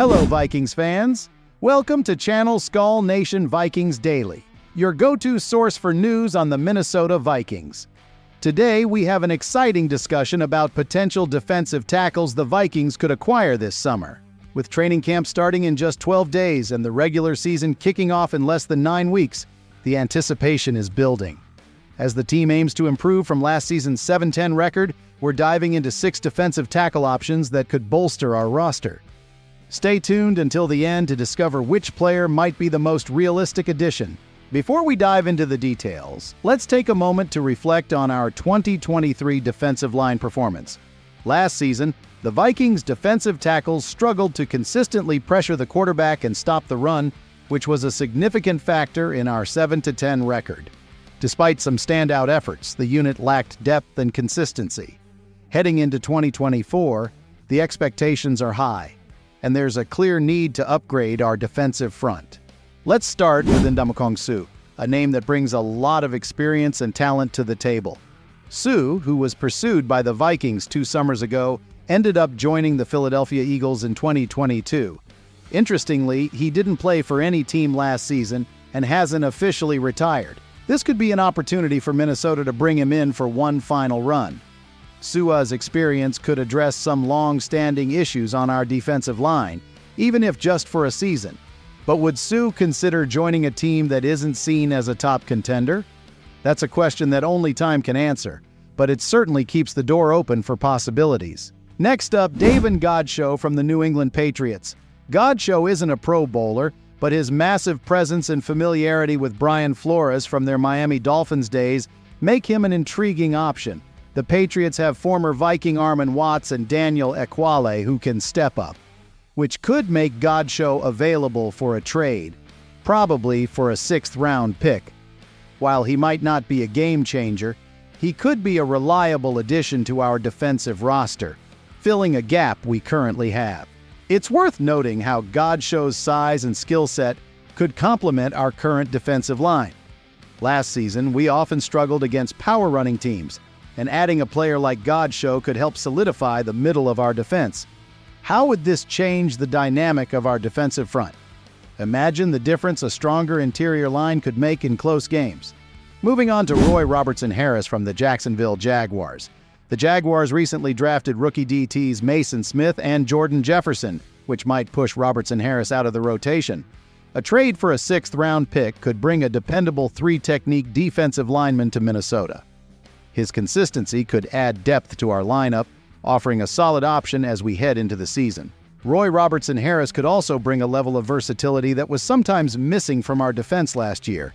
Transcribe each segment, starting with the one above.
Hello, Vikings fans. Welcome to channel Skol Nation Vikings Daily, your go-to source for news on the Minnesota Vikings. Today, we have an exciting discussion about potential defensive tackles the Vikings could acquire this summer. With training camp starting in just 12 days and the regular season kicking off in less than 9 weeks, the anticipation is building. As the team aims to improve from last season's 7-10 record, we're diving into 6 defensive tackle options that could bolster our roster. Stay tuned until the end to discover which player might be the most realistic addition. Before we dive into the details, let's take a moment to reflect on our 2023 defensive line performance. Last season, the Vikings' defensive tackles struggled to consistently pressure the quarterback and stop the run, which was a significant factor in our 7-10 record. Despite some standout efforts, the unit lacked depth and consistency. Heading into 2024, the expectations are high, and there's a clear need to upgrade our defensive front. Let's start with Dakan Su, a name that brings a lot of experience and talent to the table. Su, who was pursued by the Vikings 2 summers ago, ended up joining the Philadelphia Eagles in 2022. Interestingly, he didn't play for any team last season and hasn't officially retired. This could be an opportunity for Minnesota to bring him in for one final run. Su's experience could address some long-standing issues on our defensive line, even if just for a season. But would Su consider joining a team that isn't seen as a top contender? That's a question that only time can answer, but it certainly keeps the door open for possibilities. Next up, Dakan Su from the New England Patriots. Su isn't a Pro Bowler, but his massive presence and familiarity with Brian Flores from their Miami Dolphins days make him an intriguing option. The Patriots have former Viking Armon Watts and Daniel Ekwale who can step up, which could make Su available for a trade, probably for a 6th-round pick. While he might not be a game-changer, he could be a reliable addition to our defensive roster, filling a gap we currently have. It's worth noting how Su's size and skill set could complement our current defensive line. Last season, we often struggled against power-running teams, and adding a player like Su could help solidify the middle of our defense. How would this change the dynamic of our defensive front? Imagine the difference a stronger interior line could make in close games. Moving on to Robertson-Harris from the Jacksonville Jaguars. The Jaguars recently drafted rookie DTs Mason Smith and Jordan Jefferson, which might push Robertson-Harris out of the rotation. A trade for a 6th-round pick could bring a dependable 3-technique defensive lineman to Minnesota. His consistency could add depth to our lineup, offering a solid option as we head into the season. Robertson-Harris could also bring a level of versatility that was sometimes missing from our defense last year.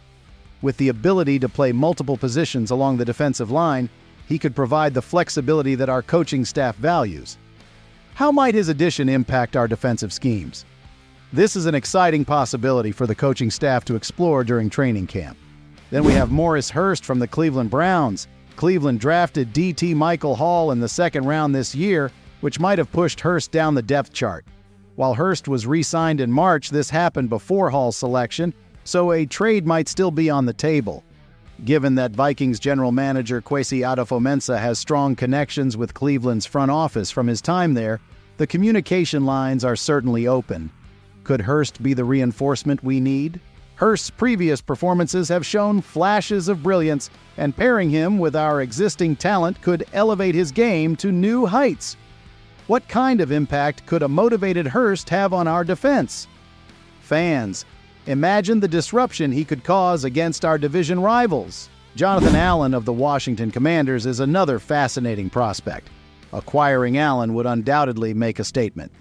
With the ability to play multiple positions along the defensive line, he could provide the flexibility that our coaching staff values. How might his addition impact our defensive schemes? This is an exciting possibility for the coaching staff to explore during training camp. Then we have Hurst from the Cleveland Browns. Cleveland drafted DT Michael Hall in the 2nd round this year, which might have pushed Hurst down the depth chart. While Hurst was re-signed in March, this happened before Hall's selection, so a trade might still be on the table. Given that Vikings general manager Kwesi Adofo-Mensah has strong connections with Cleveland's front office from his time there, the communication lines are certainly open. Could Hurst be the reinforcement we need? Hurst's previous performances have shown flashes of brilliance, and pairing him with our existing talent could elevate his game to new heights. What kind of impact could a motivated Hurst have on our defense? Fans, imagine the disruption he could cause against our division rivals. Jonathan Allen of the Washington Commanders is another fascinating prospect. Acquiring Allen would undoubtedly make a statement.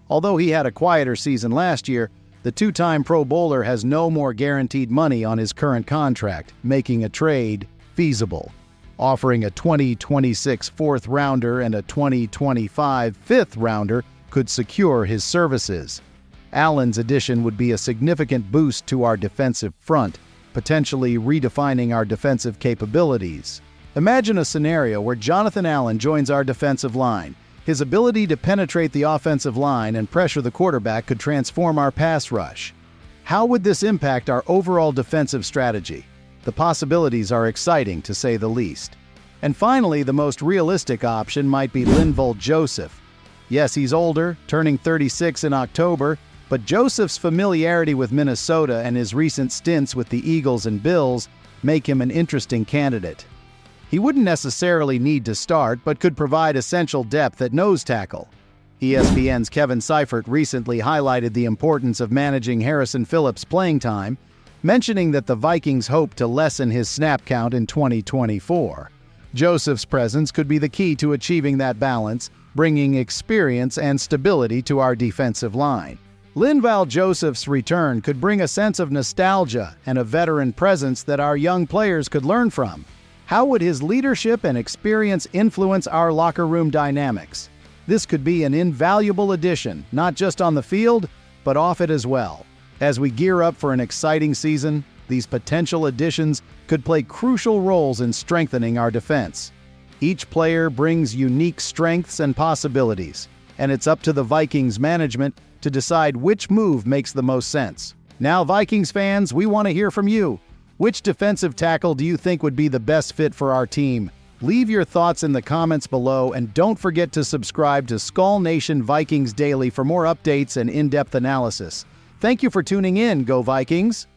Although he had a quieter season last year, the 2-time Pro Bowler has no more guaranteed money on his current contract, making a trade feasible. Offering a 2026 4th-rounder and a 2025 5th-rounder could secure his services. Allen's addition would be a significant boost to our defensive front, potentially redefining our defensive capabilities. Imagine a scenario where Jonathan Allen joins our defensive line. His ability to penetrate the offensive line and pressure the quarterback could transform our pass rush. How would this impact our overall defensive strategy? The possibilities are exciting, to say the least. And finally, the most realistic option might be Lyal Joseph. Yes, he's older, turning 36 in October, but Joseph's familiarity with Minnesota and his recent stints with the Eagles and Bills make him an interesting candidate. He wouldn't necessarily need to start, but could provide essential depth at nose tackle. ESPN's Kevin Seifert recently highlighted the importance of managing Harrison Phillips' playing time, mentioning that the Vikings hope to lessen his snap count in 2024. Joseph's presence could be the key to achieving that balance, bringing experience and stability to our defensive line. Lyal Joseph's return could bring a sense of nostalgia and a veteran presence that our young players could learn from. How would his leadership and experience influence our locker room dynamics? This could be an invaluable addition, not just on the field, but off it as well. As we gear up for an exciting season, these potential additions could play crucial roles in strengthening our defense. Each player brings unique strengths and possibilities, and it's up to the Vikings management to decide which move makes the most sense. Now, Vikings fans, we want to hear from you. Which defensive tackle do you think would be the best fit for our team? Leave your thoughts in the comments below, and don't forget to subscribe to Skol Nation Vikings Daily for more updates and in-depth analysis. Thank you for tuning in, Go Vikings!